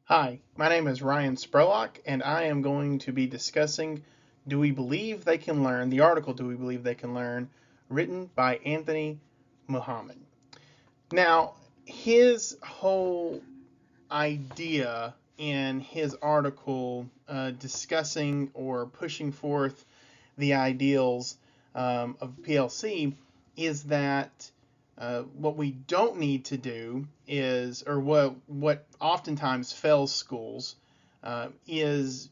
Hi, my name is Ryan Spurlock, and I am going to be discussing Do We Believe They Can Learn? The article Do We Believe They Can Learn, written by Anthony Muhammad. Now, his whole idea in his article discussing or pushing forth the ideals of PLC is that what we don't need to do is, or what oftentimes fails schools, is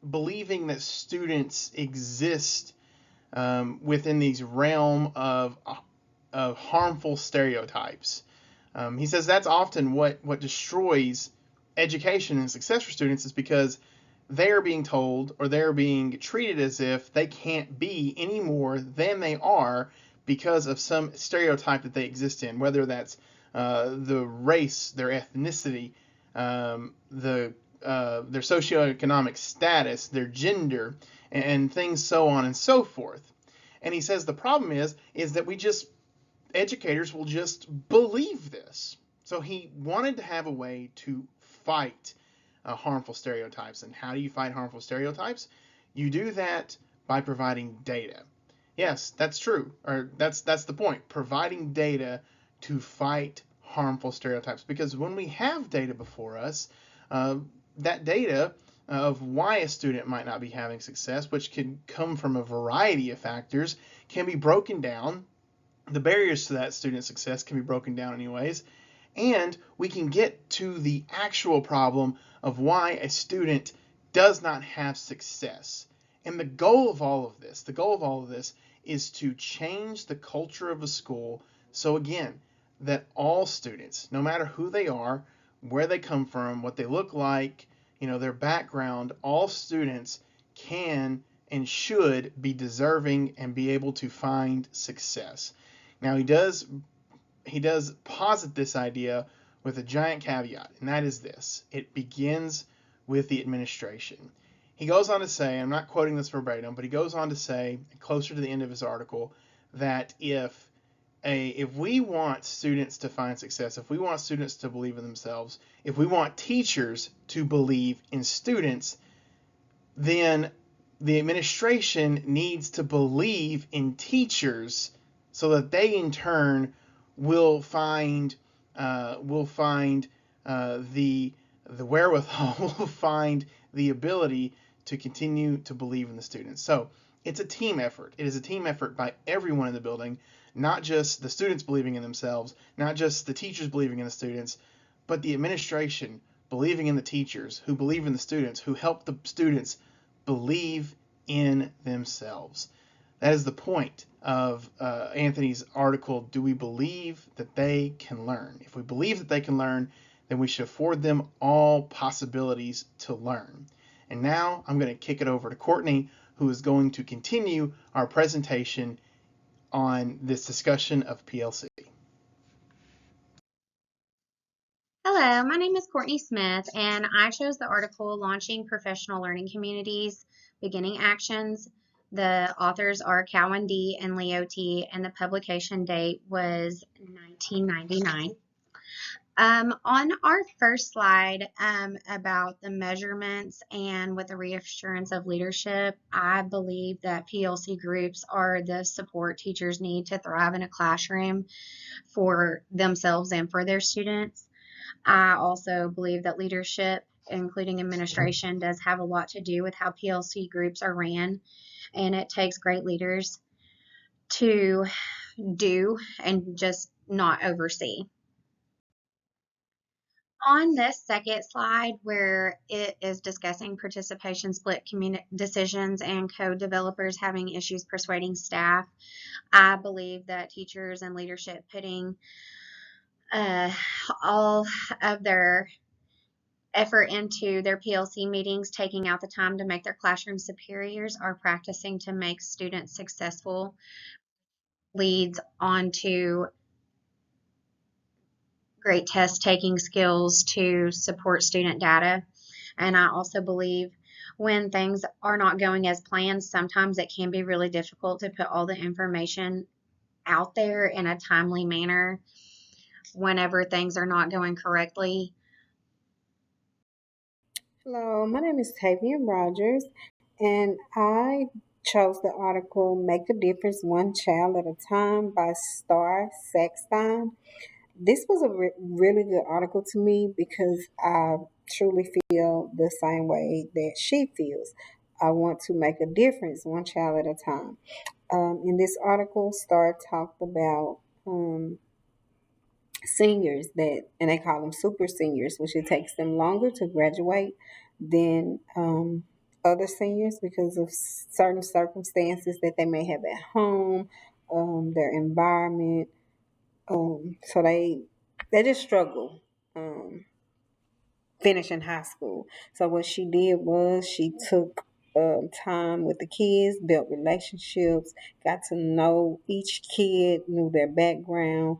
believing that students exist within these realm of harmful stereotypes. He says that's often what destroys education and success for students is because they're being told or they're being treated as if they can't be any more than they are because of some stereotype that they exist in, whether that's the race, their ethnicity, their socioeconomic status, their gender, and things so on and so forth. And he says the problem is that we just educators will just believe this. So he wanted to have a way to fight harmful stereotypes. And how do you fight harmful stereotypes? You do that by providing data. Yes, that's true. Or that's the point. Providing data to fight harmful stereotypes. Because when we have data before us, uh, that data of why a student might not be having success, which can come from a variety of factors, can be broken down. The barriers to that student success can be broken down anyways, and we can get to the actual problem of why a student does not have success. And the goal of all of this is to change the culture of a school so again, that all students, no matter who they are, where they come from, what they look like, their background, all students can and should be deserving and be able to find success. Now he does posit this idea with a giant caveat, and that is this: it begins with the administration. He goes on to say, I'm not quoting this verbatim, but he goes on to say, closer to the end of his article, that if we want students to find success, if we want students to believe in themselves, if we want teachers to believe in students, then the administration needs to believe in teachers so that they in turn will find the wherewithal, will find the ability to continue to believe in the students. So it's a team effort. It is a team effort by everyone in the building, not just the students believing in themselves, not just the teachers believing in the students, but the administration believing in the teachers, who believe in the students, who help the students believe in themselves. That is the point of Anthony's article, Do We Believe That They Can Learn? If we believe that they can learn, then we should afford them all possibilities to learn. And now I'm going to kick it over to Courtney, who is going to continue our presentation on this discussion of PLC. Hello, my name is Courtney Smith, and I chose the article Launching Professional Learning Communities Beginning Actions. The authors are Cowan D. and Leo T., and the publication date was 1999. On our first slide about the measurements and with the reassurance of leadership, I believe that PLC groups are the support teachers need to thrive in a classroom for themselves and for their students. I also believe that leadership, including administration, does have a lot to do with how PLC groups are ran, and it takes great leaders to do and just not oversee. On this second slide, where it is discussing participation split decisions and code developers having issues persuading staff, I believe that teachers and leadership putting all of their effort into their PLC meetings, taking out the time to make their classroom superiors, are practicing to make students successful, leads on to great test taking skills to support student data. And I also believe when things are not going as planned, sometimes it can be really difficult to put all the information out there in a timely manner whenever things are not going correctly. Hello, my name is Tavian Rogers, and I chose the article Make a Difference One Child at a Time by Star Saxton. This was a really good article to me because I truly feel the same way that she feels. I want to make a difference one child at a time. In this article, Star talked about seniors that, and they call them super seniors, which it takes them longer to graduate than other seniors because of certain circumstances that they may have at home, their environment. So they just struggle. Finishing high school. So what she did was she took time with the kids, built relationships, got to know each kid, knew their background.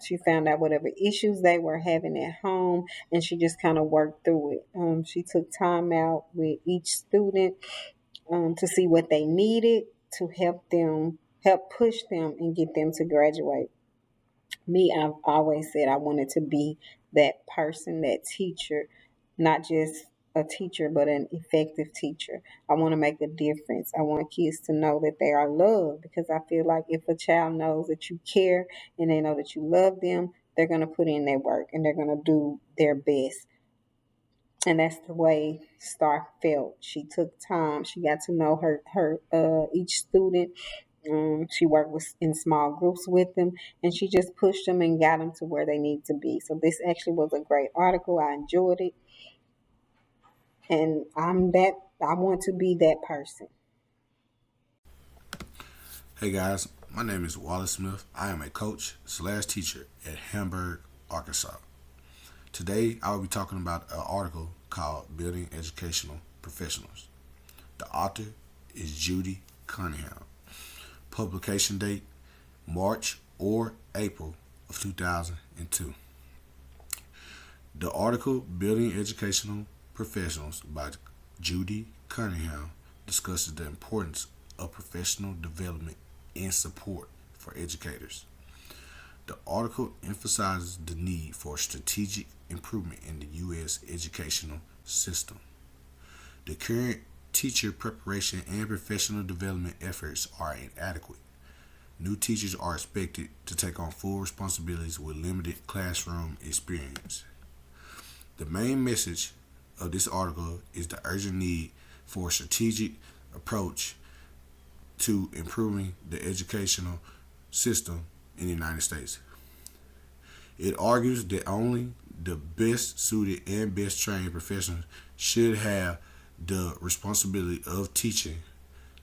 She found out whatever issues they were having at home, and she just kind of worked through it. She took time out with each student to see what they needed to help push them and get them to graduate. Me, I've always said I wanted to be that person, that teacher, not just a teacher, but an effective teacher. I want to make a difference. I want kids to know that they are loved because I feel like if a child knows that you care and they know that you love them, they're going to put in their work and they're going to do their best. And that's the way Star felt. She took time. She got to know her each student. She worked in small groups with them, and she just pushed them and got them to where they need to be. So this actually was a great article. I enjoyed it, and I want to be that person. Hey guys, my name is Wallace Smith. I am a coach slash teacher at Hamburg, Arkansas. Today I will be talking about an article called Building Educational Professionals. The author is Judy Cunningham. Publication date March or April of 2002. The article Building Educational Professionals by Judy Cunningham discusses the importance of professional development and support for educators. The article emphasizes the need for strategic improvement in the U.S. educational system. The current teacher preparation and professional development efforts are inadequate. New teachers are expected to take on full responsibilities with limited classroom experience. The main message of this article is the urgent need for a strategic approach to improving the educational system in the United States. It argues that only the best suited and best trained professionals should have the responsibility of teaching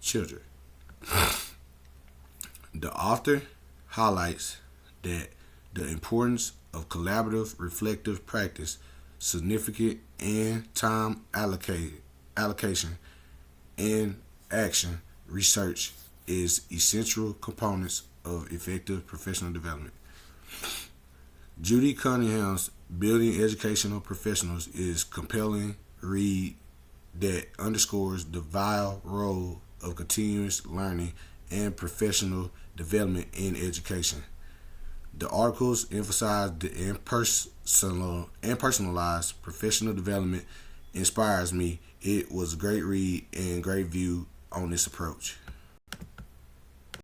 children. The author highlights that the importance of collaborative, reflective practice, significant and time allocation, and action research is essential components of effective professional development. Judy Cunningham's Building Educational Professionals is compelling read that underscores the vital role of continuous learning and professional development in education. The articles emphasize the personalized professional development inspires me. It was a great read and great view on this approach.